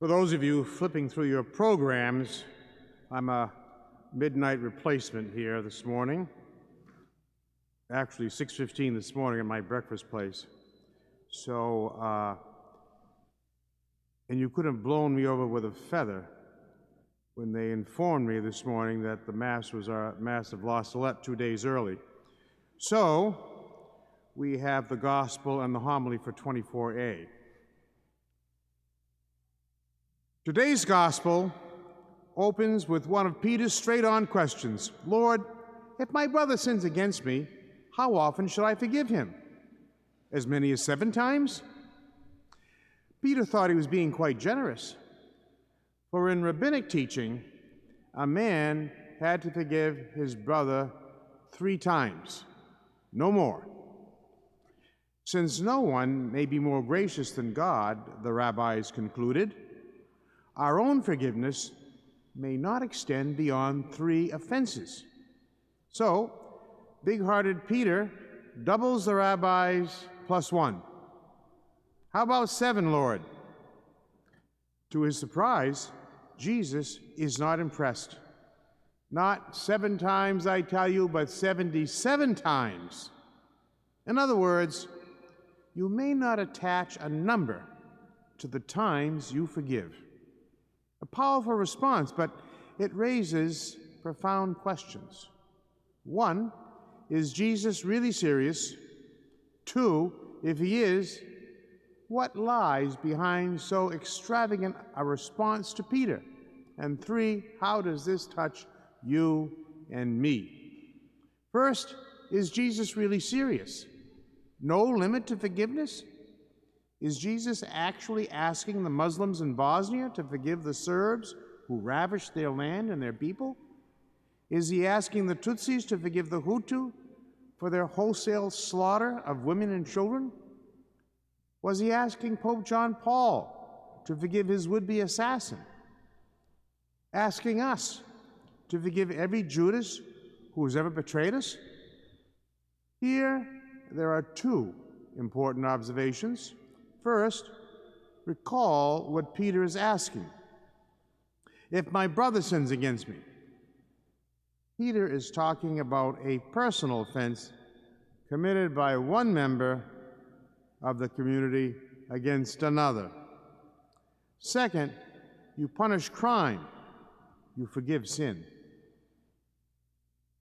For those of you flipping through your programs, I'm a midnight replacement here this morning. Actually, 6:15 this morning at my breakfast place. So, and you could have blown me over with a feather when they informed me this morning that the Mass was our Mass of La Salette 2 days early. So, we have the Gospel and the homily for 24A. Today's Gospel opens with one of Peter's straight-on questions. Lord, if my brother sins against me, how often should I forgive him? As many as 7 times? Peter thought he was being quite generous. For in rabbinic teaching, a man had to forgive his brother 3 times, no more. Since no one may be more gracious than God, the rabbis concluded, our own forgiveness may not extend beyond 3 offenses. So, big-hearted Peter doubles the rabbis plus 1. How about 7, Lord? To his surprise, Jesus is not impressed. Not 7 times, I tell you, but 77 times. In other words, you may not attach a number to the times you forgive. A powerful response, but it raises profound questions. 1, is Jesus really serious? 2, if he is, what lies behind so extravagant a response to Peter? And 3, how does this touch you and me? First, is Jesus really serious? No limit to forgiveness? Is Jesus actually asking the Muslims in Bosnia to forgive the Serbs who ravished their land and their people? Is he asking the Tutsis to forgive the Hutu for their wholesale slaughter of women and children? Was he asking Pope John Paul to forgive his would-be assassin? Asking us to forgive every Judas who has ever betrayed us? Here, there are 2 important observations. First, recall what Peter is asking. If my brother sins against me, Peter is talking about a personal offense committed by one member of the community against another. Second, you punish crime, you forgive sin.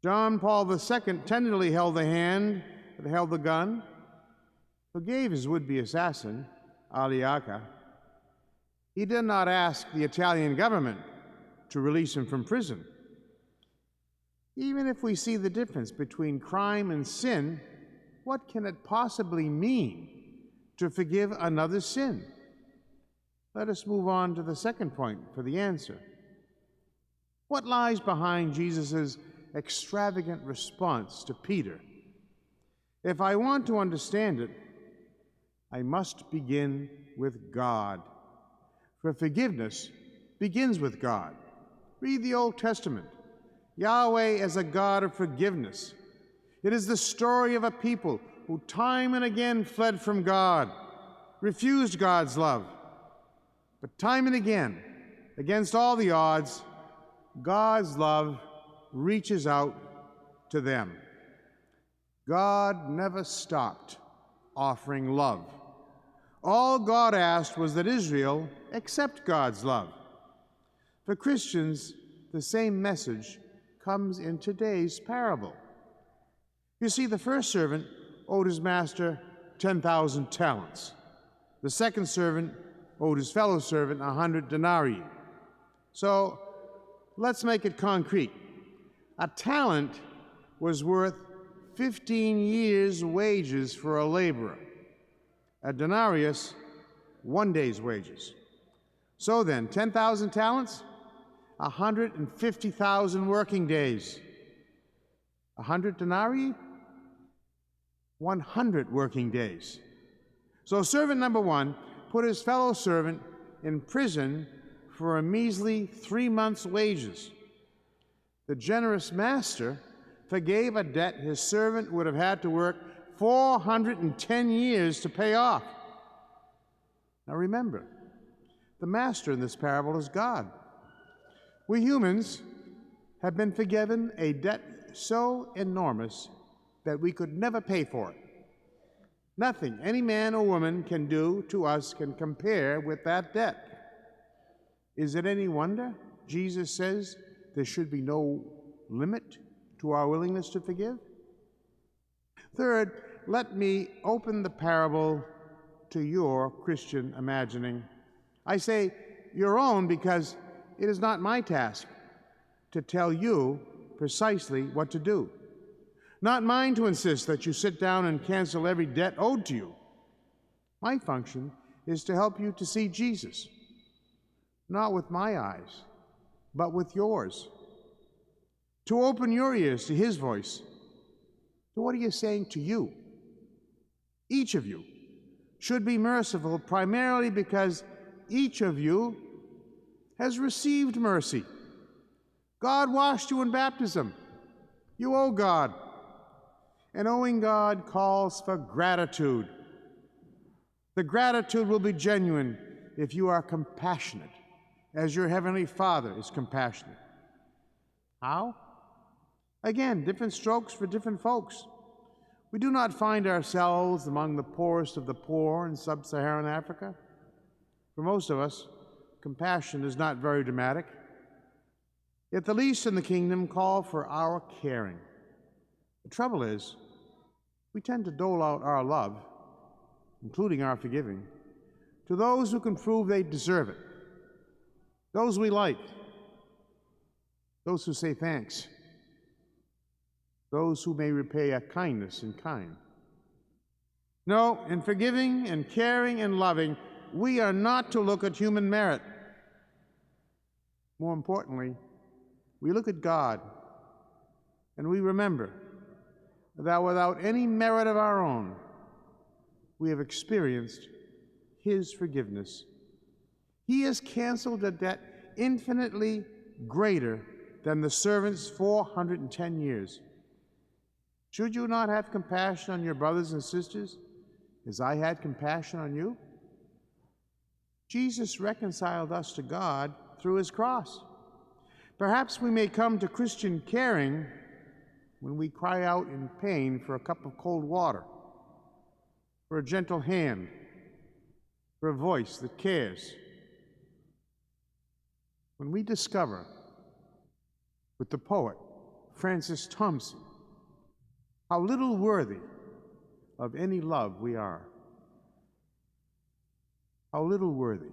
John Paul II tenderly held the hand that held the gun, forgave his would-be assassin, Aliaca. He did not ask the Italian government to release him from prison. Even if we see the difference between crime and sin, what can it possibly mean to forgive another's sin? Let us move on to the second point for the answer. What lies behind Jesus' extravagant response to Peter? If I want to understand it, I must begin with God. For forgiveness begins with God. Read the Old Testament. Yahweh is a God of forgiveness. It is the story of a people who time and again fled from God, refused God's love. But time and again, against all the odds, God's love reaches out to them. God never stopped offering love. All God asked was that Israel accept God's love. For Christians, the same message comes in today's parable. You see, the first servant owed his master 10,000 talents. The second servant owed his fellow servant 100 denarii. So let's make it concrete. A talent was worth 15 years' wages for a laborer. A denarius, 1 day's wages. So then, 10,000 talents, 150,000 working days. 100 denarii, 100 working days. So servant number 1 put his fellow servant in prison for a measly 3 months' wages. The generous master forgave a debt his servant would have had to work 410 years to pay off. Now remember, The master in this parable is God. We humans have been forgiven a debt so enormous that we could never pay for it. Nothing any man or woman can do to us can compare with that debt. Is it any wonder Jesus says there should be no limit to our willingness to forgive? Third, let me open the parable to your Christian imagining. I say your own because it is not my task to tell you precisely what to do. Not mine to insist that you sit down and cancel every debt owed to you. My function is to help you to see Jesus, not with my eyes, but with yours. To open your ears to his voice. So what are you saying to you? Each of you should be merciful primarily because each of you has received mercy. God washed you in baptism. You owe God. And owing God calls for gratitude. The gratitude will be genuine if you are compassionate, as your Heavenly Father is compassionate. How? Again, different strokes for different folks. We do not find ourselves among the poorest of the poor in sub-Saharan Africa. For most of us, compassion is not very dramatic. Yet the least in the kingdom call for our caring. The trouble is, we tend to dole out our love, including our forgiving, to those who can prove they deserve it, those we like, those who say thanks, those who may repay a kindness in kind. No, in forgiving and caring and loving, we are not to look at human merit. More importantly, we look at God and we remember that without any merit of our own, we have experienced his forgiveness. He has canceled a debt infinitely greater than the servant's 410 years. Should you not have compassion on your brothers and sisters as I had compassion on you? Jesus reconciled us to God through his cross. Perhaps we may come to Christian caring when we cry out in pain for a cup of cold water, for a gentle hand, for a voice that cares. When we discover, with the poet Francis Thompson, how little worthy of any love we are. How little worthy.